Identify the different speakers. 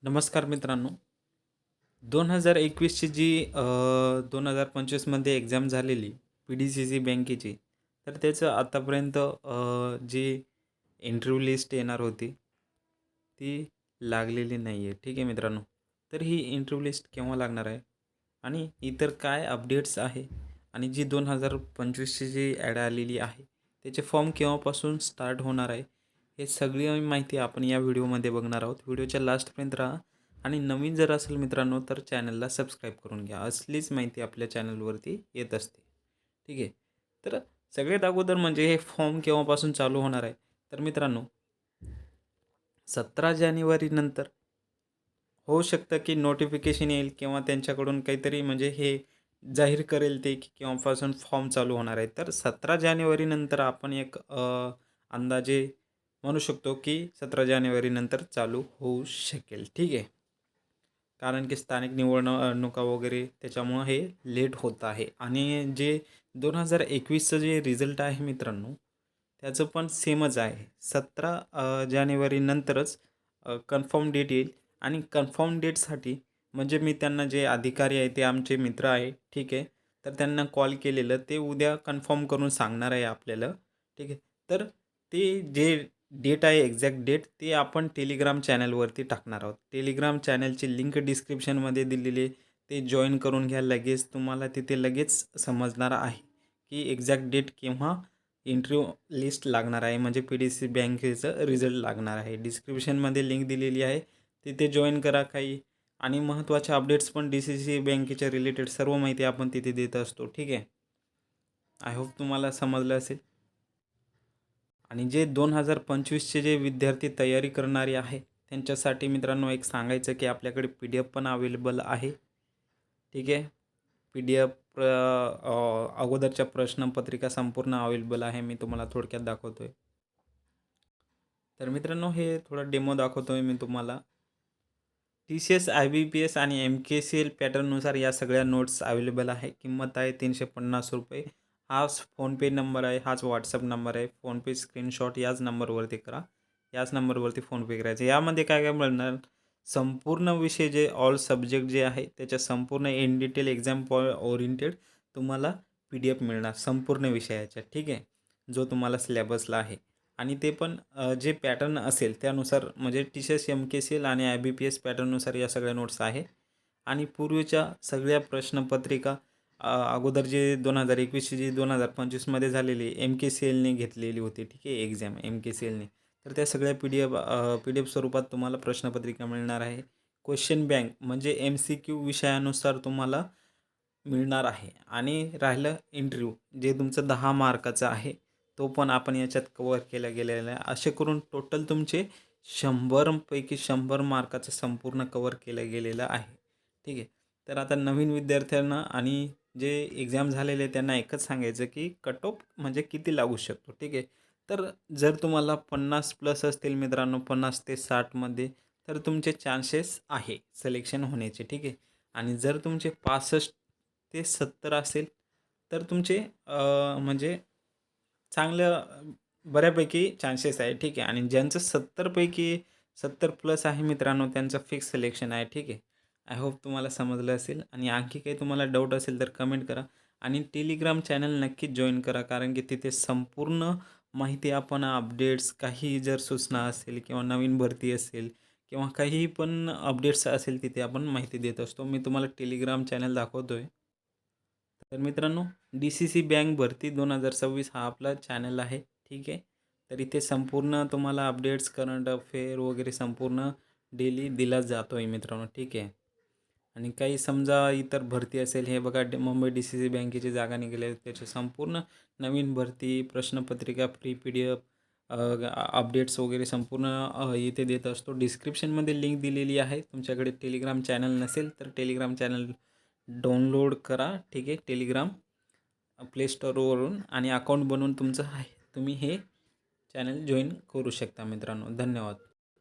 Speaker 1: नमस्कार मित्रांनो. 2021ची जी 2025मध्ये एक्झाम झालेली पी-डी-सी-सी बँकेची, तर त्याचं आतापर्यंत जी इंटरव्ह्यू लिस्ट येणार होती, ती लागलेली नाही आहे. ठीक आहे मित्रांनो. तर ही इंटरव्ह्यू लिस्ट केव्हा लागणार आहे आणि इतर काय अपडेट्स आहे आणि जी 2025ची जी ॲड आलेली आहे, त्याचे फॉर्म केव्हापासून स्टार्ट होणार आहे, हे सगळी माहिती आपण या व्हिडिओमध्ये बघणार आहोत. व्हिडिओच्या लास्टपर्यंत राहा आणि नवीन जर असेल मित्रांनो तर चॅनलला सबस्क्राईब करून घ्या. असलीच माहिती आपल्या चॅनलवरती येत असते. ठीक आहे. तर सगळ्यात अगोदर म्हणजे हे फॉर्म केव्हापासून चालू होणार आहे, तर मित्रांनो 17 जानेवारीनंतर होऊ शकतं की नोटिफिकेशन येईल किंवा त्यांच्याकडून काहीतरी म्हणजे हे जाहीर करेल ते की केव्हापासून फॉर्म चालू होणार आहे. तर 17 जानेवारीनंतर आपण एक अंदाजे म्हणू शकतो की 17 जानेवारीनंतर चालू होऊ शकेल. ठीक आहे. कारण की स्थानिक निवडणुका वगैरे त्याच्यामुळं हे लेट होत आहे आणि जे 2021चं जे रिझल्ट आहे मित्रांनो, त्याचं पण सेमच आहे. 17 जानेवारीनंतरच कन्फर्म डेट येईल आणि कन्फर्म डेटसाठी म्हणजे मी त्यांना जे अधिकारी आहे ते आमचे मित्र आहे, ठीक आहे. तर त्यांना कॉल केलेलं ते उद्या कन्फर्म करून सांगणार आहे आपल्याला, ठीक आहे. तर ते जे डेट आहे एक्झॅक्ट डेट ते आपण टेलिग्राम चॅनलवरती टाकणार आहोत. टेलिग्राम चॅनलची लिंक डिस्क्रिप्शनमध्ये दिलेली आहे. ते जॉइन करून घ्या. लगेच तुम्हाला तिथे लगेच समजणार आहे की एक्झॅक्ट डेट केव्हा इंटरव्ह्यू लिस्ट लागणार आहे म्हणजे पी-डी-सी बँकेचं रिझल्ट लागणार आहे. डिस्क्रिप्शनमध्ये लिंक दिलेली आहे. तिथे जॉइन करा काही आणि महत्त्वाच्या अपडेट्स पण डी-सी-सी बँकेच्या रिलेटेड सर्व माहिती आपण तिथे देत असतो. ठीक आहे. आय होप तुम्हाला समजलं असेल. आणि जे 2025चे जे विद्यार्थी तयारी करणारे आहे, त्यांच्यासाठी मित्रांनो एक सांगायचं की आपल्याकडे पी-डी-एफ पण अवेलेबल आहे. ठीक आहे. पी-डी-एफ अगोदरच्या प्रश्नपत्रिका संपूर्ण अवेलेबल आहे. मी तुम्हाला थोडक्यात दाखवतो आहे. तर मित्रांनो हे थोडा डेमो दाखवतो आहे मी तुम्हाला. टी-सी-एस, आय-बी-पी-एस आणि एम-के-सी-एल पॅटर्ननुसार या सगळ्या नोट्स अवेलेबल आहे. किंमत आहे ₹350. हाच फोनपे नंबर आहे, हाच व्हॉट्सअप नंबर आहे. फोनपे स्क्रीनशॉट याच नंबरवरती करा. याच नंबरवरती फोनपे करायचं. यामध्ये काय काय मिळणार? संपूर्ण विषय जे ऑल सब्जेक्ट जे आहे त्याच्या संपूर्ण इन डिटेल एक्झाम ओरिएंटेड तुम्हाला पी-डी-एफ मिळणार संपूर्ण विषयाच्या. ठीक आहे. जो तुम्हाला सिलेबसला आहे. आणि ते पण जे पॅटर्न असेल त्यानुसार म्हणजे टी-सी-एस, एम-के-सी-एल आणि आय-बी-पी-एस पॅटर्ननुसार या सगळ्या नोट्स आहे. आणि पूर्वीच्या सगळ्या प्रश्नपत्रिका अगोदर जे 2021ची जी 2025मध्ये झालेली एम-के-सी-एलने घेतलेली होती, ठीक आहे, एक्झाम एम-के-सी-एलने. तर त्या सगळ्या पी-डी-एफ स्वरूपात तुम्हाला प्रश्नपत्रिका मिळणार आहे. क्वेश्चन बँक म्हणजे एम-सी-क्यू विषयानुसार तुम्हाला मिळणार आहे. आणि राहिलं इंटरव्ह्यू जे तुमचं 10 मार्काचं आहे, तो पण आपण याच्यात कव्हर केला गेलेला आहे. असे करून टोटल तुमचे 100 पैकी 100 मार्काचं संपूर्ण कव्हर केलं गेलेलं आहे. ठीक आहे. तर आता नवीन विद्यार्थ्यांना आणि जे एक्झाम झालेले त्यांना एकच सांगायचं की कट ऑफ म्हणजे किती लागू शकतो. ठीक आहे. तर जर तुम्हाला 50 प्लस असतील मित्रांनो 50 ते 60मध्ये तर तुमचे चान्सेस आहे सिलेक्शन होण्याचे. ठीक आहे. आणि जर तुमचे 65 ते 70 असेल तर तुमचे म्हणजे चांगलं बऱ्यापैकी चान्सेस आहे. ठीक आहे. आणि ज्यांचं 70 पैकी 70 प्लस आहे मित्रांनो त्यांचं फिक्स सिलेक्शन आहे. ठीक आहे. आय होप तुम्हाला समजलं असेल आणि आणखी काही तुम्हाला डाऊट असेल तर कमेंट करा आणि टेलिग्राम चॅनल नक्कीच जॉइन करा कारण की तिथे संपूर्ण माहिती आपण अपडेट्स काही जर सूचना असेल किंवा नवीन भरती असेल किंवा काहीही पण अपडेट्स असेल तिथे आपण माहिती देत असतो. मी तुम्हाला टेलिग्राम चॅनल दाखवतो आहे. तर मित्रांनो डी-सी-सी बँक भरती 2026 हा आपला चॅनल आहे. ठीक आहे. तर इथे संपूर्ण तुम्हाला अपडेट्स, करंट अफेअर वगैरे संपूर्ण डेली दिला जातो आहे मित्रांनो. ठीक आहे. आणि काही समजा इतर भरती असेल हे बघा मुंबई डी-सी-सी बँकेची जागा निघाली आहे त्याची संपूर्ण नवीन भरती, प्रश्नपत्रिका, फ्री पी-डी-एफ, अपडेट्स वगैरे संपूर्ण इथे देत असतो. डिस्क्रिप्शनमध्ये लिंक दिलेली आहे. तुमच्याकडे टेलिग्राम चॅनल नसेल तर टेलिग्राम चॅनल डाउनलोड करा. ठीक आहे. टेलिग्राम प्ले स्टोअरवरून आणि अकाउंट बनवून तुमचं आहे तुम्ही हे चॅनल जॉइन करू शकता मित्रांनो. धन्यवाद.